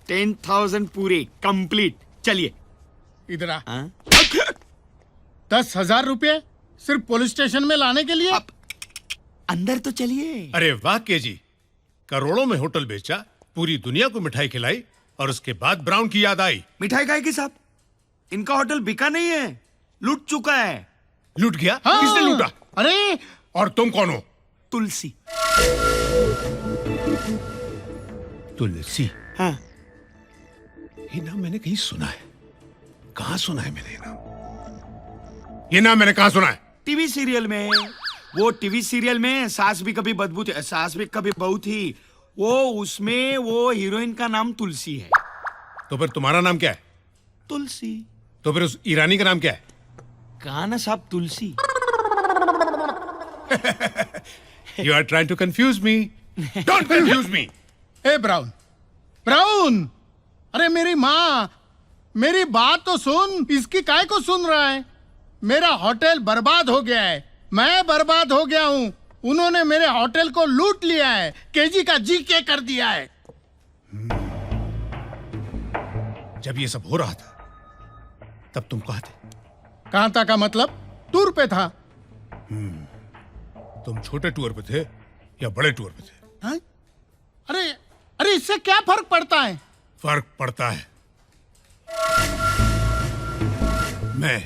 10,000 पूरे कंप्लीट। चलिए इधर आ। हाँ? 10,000 रुपये सिर्फ पुलिस स्टेशन में लाने के लिए? अब अंदर तो चलिए। अरे वाह केजी, करोड़ों में होटल बेचा, पूरी दुनिया को मिठाई खिलाई और उसके बाद ब्राउन की याद आई। मिठाई खाएगी साहब? इनका होटल बिका नहीं है, लूट चुका है। लूट गया? हाँ। किसने लूटा? अरे और तुम कौन हो? तुलसी। तुलसी? हाँ। ये नाम मैंने कहीं सुना है। कहाँ सुना है मैंने ये नाम? ये नाम मैंने कहाँ सुना है? टीवी सीरियल में। वो टीवी सीरियल में सास भी कभी बदबू थी, सास भी कभी बहू थी, वो उसमें वो हीरोइन का नाम तुलसी है। तो फिर तुम्हारा नाम क्या है? तुलसी। तो फिर उस ईरानी का नाम क्या है? कहा ना साहब, तुलसी। You are trying to confuse me. Don't confuse me. A brown, brown, अरे मेरी माँ, मेरी बात तो सुन। इसकी काय को सुन रहा है? मेरा होटल बर्बाद हो गया है, मैं बर्बाद हो गया हूँ। उन्होंने मेरे होटल को लूट लिया है, केजी का जीके कर दिया है। जब ये सब हो रहा था तब तुम कहाँ थे? कहाँ था का मतलब? टूर पे था। तुम छोटे टूर पे थे या बड़े टूर पे थे? हाँ? अरे अरे इससे क्या फर्क पड़ता है? फर्क पड़ता है। मैं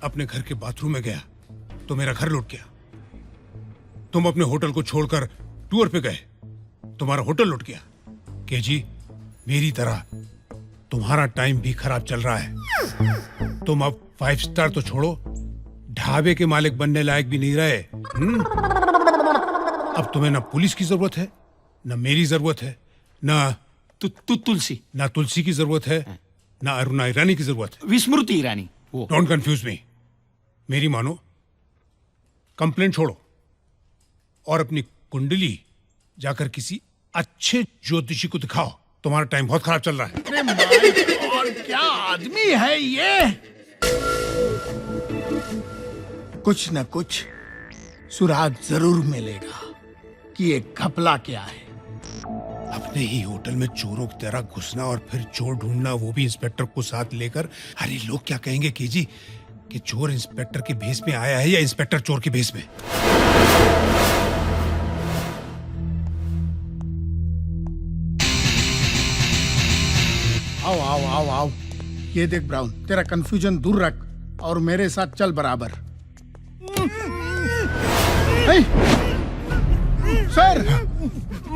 अपने घर के बाथरूम में गया तो मेरा घर लूट गया। तुम अपने होटल को छोड़कर टूर पे गए, तुम्हारा होटल लूट गया। केजी, मेरी तरह तुम्हारा टाइम भी खराब चल रहा है। तुम अब 5 स्टार तो छोड़ो, ढाबे के मालिक बनने लायक भी नहीं रहे। अब तुम्हें ना पुलिस की जरूरत है, ना मेरी जरूरत है, ना तुलसी, ना तुलसी की जरूरत है, ना अरुणा ईरानी की जरूरत है। विस्मृति ईरानी वो। Don't confuse me. मेरी मानो, कंप्लेंट छोड़ो और अपनी कुंडली जाकर किसी अच्छे ज्योतिषी को दिखाओ। तुम्हारा टाइम बहुत खराब चल रहा है। अरे माय गॉड, क्या आदमी है ये? कुछ न कुछ सुराग जरूर मिलेगा कि ये घपला क्या है। अपने ही होटल में चोरों की तरह घुसना और फिर चोर ढूंढना, वो भी इंस्पेक्टर को साथ लेकर। अरे लोग क्या कहेंगे केजी कि चोर इंस्पेक्टर के भेस में आया है या इंस्पेक्टर चोर के भेस में? आओ आओ आओ आओ। ये देख ब्राउन, तेरा कंफ्यूजन दूर रख और मेरे साथ चल बराबर। सर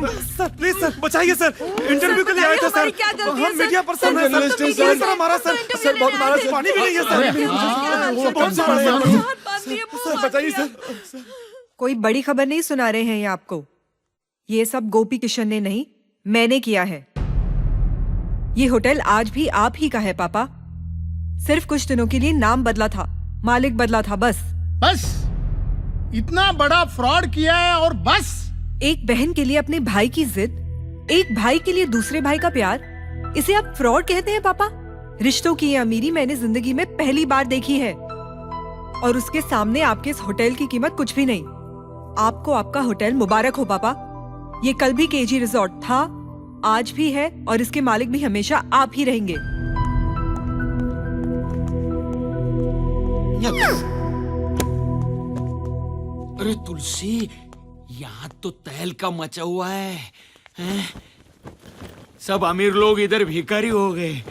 सर प्लीज सर, बचाइए सर, इंटरव्यू के लिए आए थे सर। हम मीडिया पर्सन हैं सर। सर हमारा सर बहुत नाराज है। पानी भी नहीं है सर। बहुत सर, बचाइए सर। कोई बड़ी खबर नहीं सुना रहे हैं ये आपको। ये सब गोपी किशन ने नहीं, मैंने किया है। ये होटल आज भी आप ही का है पापा। सिर्फ कुछ दिनों के लिए नाम बदला था, मालिक बदला था, बस। बस इतना बड़ा फ्रॉड किया है और बस? एक बहन के लिए अपने भाई की जिद, एक भाई के लिए दूसरे भाई का प्यार, इसे आप फ्रॉड कहते हैं पापा? रिश्तों की ये अमीरी मैंने जिंदगी में पहली बार देखी है। और उसके सामने आपके इस होटल की कीमत कुछ भी नहीं। आपको आपका होटल मुबारक हो पापा। ये कल भी केजी रिजॉर्ट था, आज भी है, और इसके मालिक भी हमेशा आप ही रहेंगे। अरे तुलसी, यहाँ तो तहलका मचा हुआ है, हैं? सब अमीर लोग इधर भिखारी हो गए।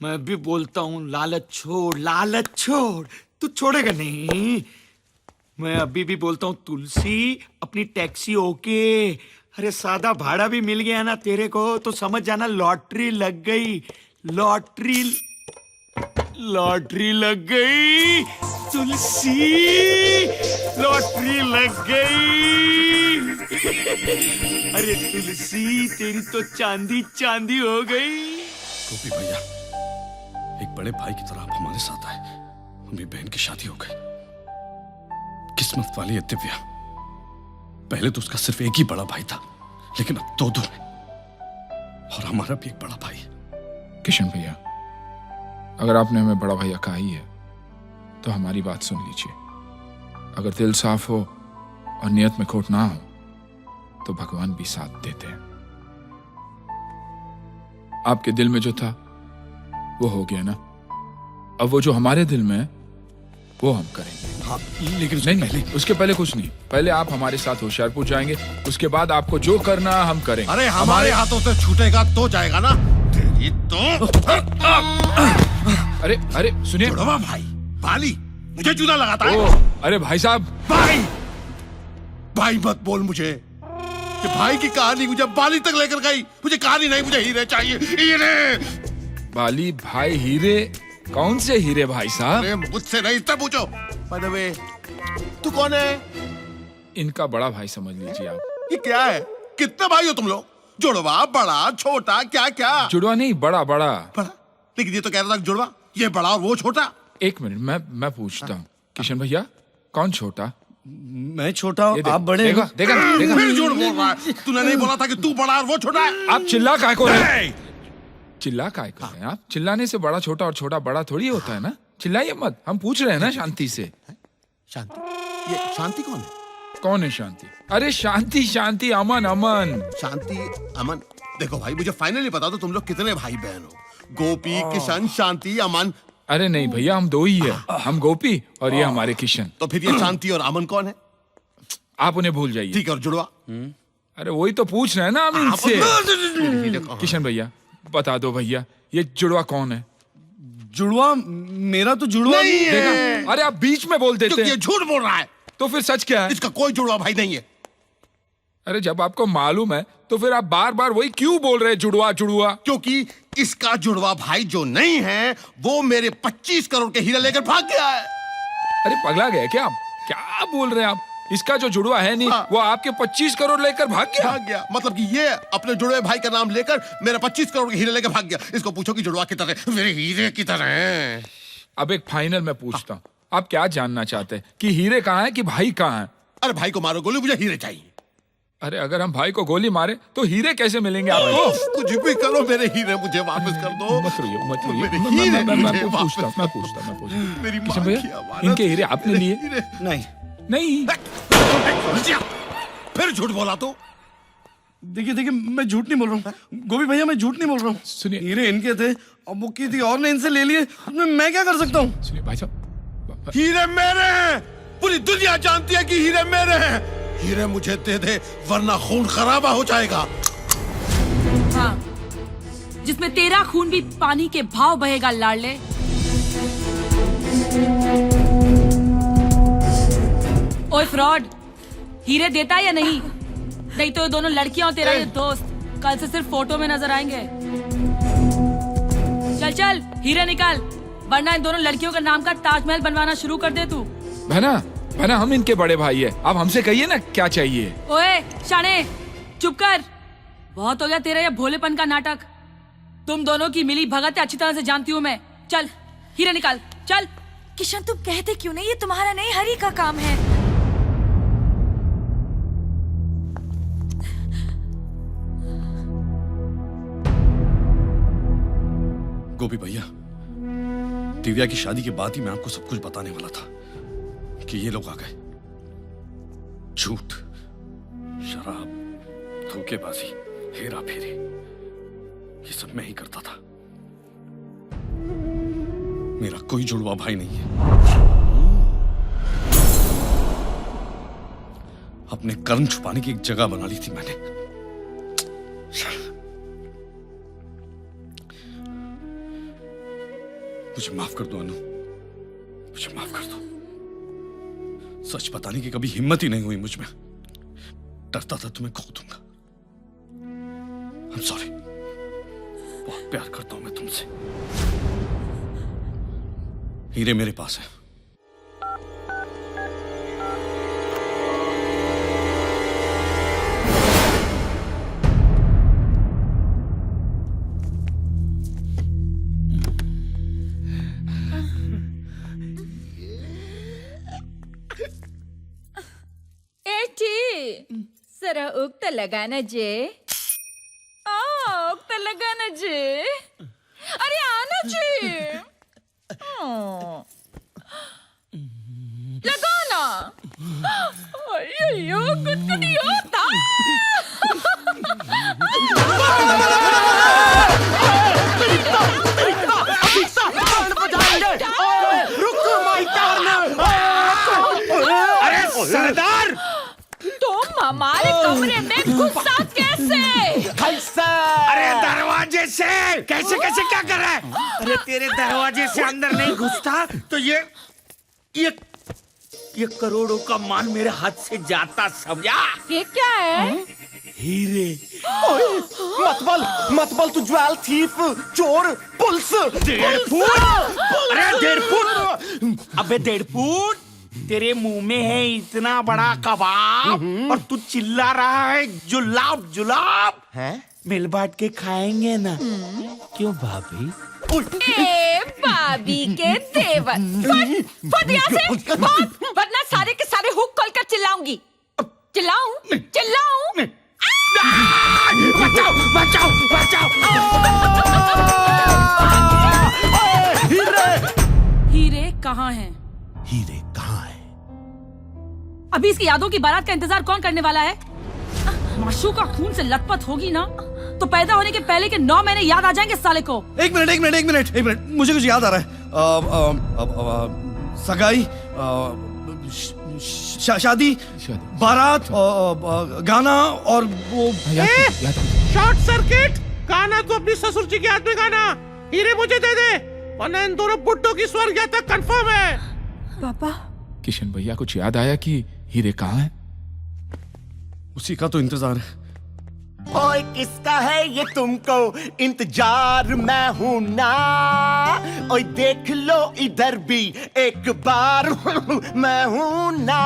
मैं भी बोलता हूँ लालच छोड़, लालच छोड़। तू छोड़ेगा नहीं। मैं अभी भी बोलता हूँ तुलसी, अपनी टैक्सी ओके। अरे सादा भाड़ा भी मिल गया ना तेरे को तो समझ जाना लॉटरी लग गई। लॉटरी लग गई तुलसी, लॉटरी लग गई। अरे तुलसी, तेरी तो चांदी चांदी हो गई। गोपी भैया, एक बड़े भाई की तरह आप हमारे साथ आए। मेरी बहन की शादी हो गई। किस्मत वाली है दिव्या। पहले तो उसका सिर्फ एक ही बड़ा भाई था, लेकिन अब दो है, और हमारा भी एक बड़ा भाई है। किशन भैया, अगर आपने हमें बड़ा भैया कहा ही है तो हमारी बात सुन लीजिए। अगर दिल साफ हो और नियत में खोट ना हो तो भगवान भी साथ देते हैं। आपके दिल में जो था वो हो गया ना। अब वो जो हमारे दिल में है वो हम करेंगे। हाँ, लेकिन नहीं नहीं, उसके पहले कुछ नहीं। पहले आप हमारे साथ होशियारपुर जाएंगे, उसके बाद आपको जो करना हम करेंगे। अरे हमारे हाथों से छूटेगा तो जाएगा ना। तेरी तो अरे अरे सुनिए। जुड़वा भाई बाली मुझे जूता लगाता है। अरे भाई साहब। भाई भाई मत बोल मुझे कि भाई की कहानी मुझे बाली तक लेकर गई। मुझे कहानी नहीं, मुझे हीरे चाहिए, हीरे। बाली भाई हीरे? कौन से हीरे भाई साहब? अरे मुझसे नहीं, इससे पूछो। बाय द वे, तू कौन है? इनका बड़ा भाई समझ लीजिए आप। ये क्या है? कितने भाई हो तुम लोग? जुड़वा, बड़ा, छोटा, क्या क्या? जुड़वा नहीं, बड़ा बड़ा। बड़ा? लेकिन ये तो कह रहा था कि जुड़वा, ये बड़ा और वो छोटा। एक मिनट, मैं पूछता हूँ। किशन भैया, कौन छोटा? मैं छोटा हूँ, आप बड़े। देखा देखा देखा। फिर झूठ बोल रहा है। तूने नहीं बोला था कि तू बड़ा और वो छोटा है? आप चिल्ला काहे को रहे हैं? चिल्ला काहे को रहे हैं आप? चिल्लाने से बड़ा छोटा और छोटा बड़ा थोड़ी होता है ना। चिल्लाइए मत, हम पूछ रहे हैं ना शांति से। शांति? ये शांति कौन है? कौन है शांति? अरे शांति शांति, अमन अमन। शांति अमन? देखो भाई, मुझे फाइनली बता दो तुम लोग कितने भाई बहन हो? गोपी, किशन, शांति, अमन? अरे नहीं भैया, हम दो ही है। हम गोपी और ये हमारे किशन। तो फिर ये शांति और अमन कौन है? आप उन्हें भूल जाइए। ठीक है, और जुड़वा? अरे वही तो पूछ रहे हैं ना हम इनसे। किशन भैया बता दो भैया, ये जुड़वा कौन है? जुड़वा? मेरा तो जुड़वा नहीं है। देखा? अरे आप बीच में बोल देते क्योंकि ये हैं। झूठ बोल रहा है। तो फिर सच क्या है? इसका कोई जुड़वा भाई नहीं है। अरे जब आपको मालूम है तो फिर आप बार बार वही क्यों बोल रहे हैं, जुड़वा जुड़वा? क्योंकि इसका जुड़वा भाई जो नहीं है वो मेरे 25 करोड़ के हीरे लेकर भाग गया है। अरे पगला गए क्या आप? क्या बोल रहे हैं आप? इसका जो जुड़वा है नहीं, वो आपके 25 करोड़ लेकर भाग गया। भाग गया मतलब कि ये अपने जुड़वे भाई का नाम लेकर मेरा 25 करोड़ के हीरे लेकर भाग गया। इसको पूछो कि जुड़वा किधर है? मेरे हीरे किधर हैं? अब एक फाइनल मैं पूछता हूँ, आप क्या जानना चाहते हैं कि हीरे कहाँ है कि भाई कहाँ है? अरे भाई को मारो गोली, मुझे हीरे चाहिए। अरे अगर हम भाई को गोली मारे तो हीरे कैसे मिलेंगे आपको? कुछ भी करो, मेरे हीरे मुझे वापस कर दो। मत रोइए मत रोइए। मेरे हीरे मुझे मैं वापस पूछता हूँ। मेरी माँ किशन की भैया, अमानत, इनके हीरे आपने लिए? हीरे। नहीं। नहीं। फिर झूठ बोला तो? देखिए देखिए, मैं झूठ नहीं बोल रहा हूँ गोभी भैया, मैं झूठ नहीं बोल रहा हूँ। सुनिए। हीरे इनके थे, अब वो किसी और ने इनसे ले लिए। मैं क्या कर सकता हूँ? सुनिए भाई साहब। हीरे मेरे हैं। पूरी दुनिया जानती है कि हीरे मेरे हैं। हीरे मुझे दे दे वरना खून खराबा हो जाएगा। हाँ, जिसमें तेरा खून भी पानी के भाव बहेगा लाडले। ओए फ्रॉड, हीरे देता है या नहीं? नहीं तो ये दोनों लड़कियां और तेरा ये दोस्त कल से सिर्फ फोटो में नजर आएंगे। चल चल हीरे निकाल, वरना इन दोनों लड़कियों का नाम का ताजमहल बनवाना शुरू कर दे तू। बहना बहना, हम इनके बड़े भाई है, आप हमसे कहिए ना क्या चाहिए। ओए शाने, चुप कर। बहुत हो गया तेरा ये भोलेपन का नाटक। तुम दोनों की मिली भगत अच्छी तरह से जानती हूँ मैं। चल हीरे निकाल, चल। किशन तुम कहते क्यों नहीं? ये तुम्हारा नहीं, हरी का काम है। गोपी भैया, दिव्या की शादी के बाद ही मैं आपको सब कुछ बताने वाला था कि ये लोग आ गए। झूठ, शराब, धोखेबाजी, हेरा फेरी, ये सब मैं ही करता था। मेरा कोई जुड़वा भाई नहीं है। अपने कर्म छुपाने की एक जगह बना ली थी मैंने। मुझे माफ कर दो अनु, मुझे माफ कर दो। सच बताने की कभी हिम्मत ही नहीं हुई मुझ में। डरता था तुम्हें खो दूंगा। I'm sorry, बहुत प्यार करता हूं मैं तुमसे। हीरे मेरे पास है। जरा उगता लगाना जे। उगता लगाना जे। अरे आना जे। लगाना। अयो गुदगुदी होता। गुस्सा कैसे? अरे दरवाजे से कैसे कैसे क्या कर रहा है? अरे तेरे दरवाजे से अंदर नहीं घुसता तो ये करोड़ों का माल मेरे हाथ से जाता, समझा? ये क्या है? हीरे। मत बोल तू ज्वेल थीफ, चोर, पुलिस। 1.5 फुट? अरे 1.5 फुट? अबे 1.5 फुट? तेरे मुंह में है इतना बड़ा कबाब और तू चिल्ला रहा है जुलाब जुलाब। हैं? मिल बांट के खाएंगे ना? क्यों भाभी? ए भाभी के देवर, फट यहाँ से, भाग, वरना सारे के सारे हुक खोल कर चिल्लाऊंगी। चिल्लाऊं? चिल्लाऊं? बचाओ बचाओ बचाओ! हीरे कहाँ हैं? हीरे कहाँ है? अभी इसकी यादों की बारात का इंतजार कौन करने वाला है? माशूका खून से लथपथ होगी ना तो पैदा होने के पहले के 9 महीने याद आ जाएंगे साले को। एक मिनट, मुझे कुछ याद आ रहा है। सगाई, शादी, बारात, गाना और वो शॉर्ट सर्किट! गाना तो अपनी ससुर जी के हाथ में गाना। हीरे मुझे दे दे, वरना इन दोनों बुड्ढों की स्वर्ग यात्रा कंफर्म है। पापा, किशन भैया कुछ याद आया कि हीरे कहाँ है? उसी का तो इंतजार है। ओए किसका है ये तुमको इंतजार, मैं हूं ना। ओए देख लो इधर भी एक बार, मैं हूं ना।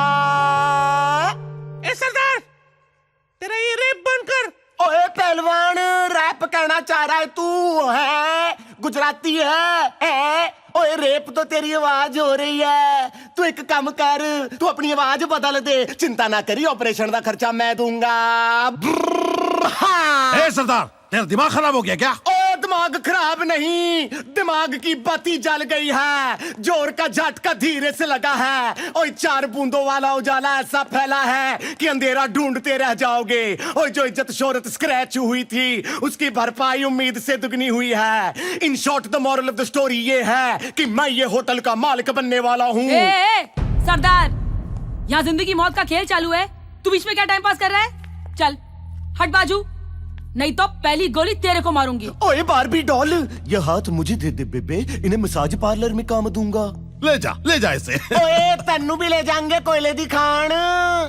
ए सरदार, तेरा ये रेप बनकर। ओए पहलवान, रैप कहना चाह रहा है तू? है गुजराती है? ओए रेप तो तेरी आवाज हो रही है। तू एक काम कर, तू अपनी आवाज बदल दे। चिंता ना करी, ऑपरेशन का खर्चा मैं दूंगा। ए सरदार, तेरा दिमाग खराब हो गया क्या? ओ दिमाग खराब नहीं, दिमाग की बत्ती जल गई है। जोर का झटका धीरे से लगा है। ओए 4 बूंदों वाला उजाला ऐसा फैला है कि अंधेरा ढूंढते रह जाओगे। ओए जो इज्जत शोहरत स्क्रैच हुई थी उसकी भरपाई उम्मीद से दुगनी हुई है। In short the moral of the story ये है कि मैं ये होटल का मालिक बनने वाला हूँ। सरदार, यहाँ जिंदगी मौत का खेल चालू है, तू बीच में क्या टाइम पास कर रहा है? चल हट बाजू, नहीं तो पहली गोली तेरे को मारूंगी। ओए बारबी डॉल, ये हाथ मुझे दे दे बेबे, इन्हें मसाज पार्लर में काम दूंगा। ले जा इसे। ओए तन्नू भी ले जाएंगे कोयले दी खान।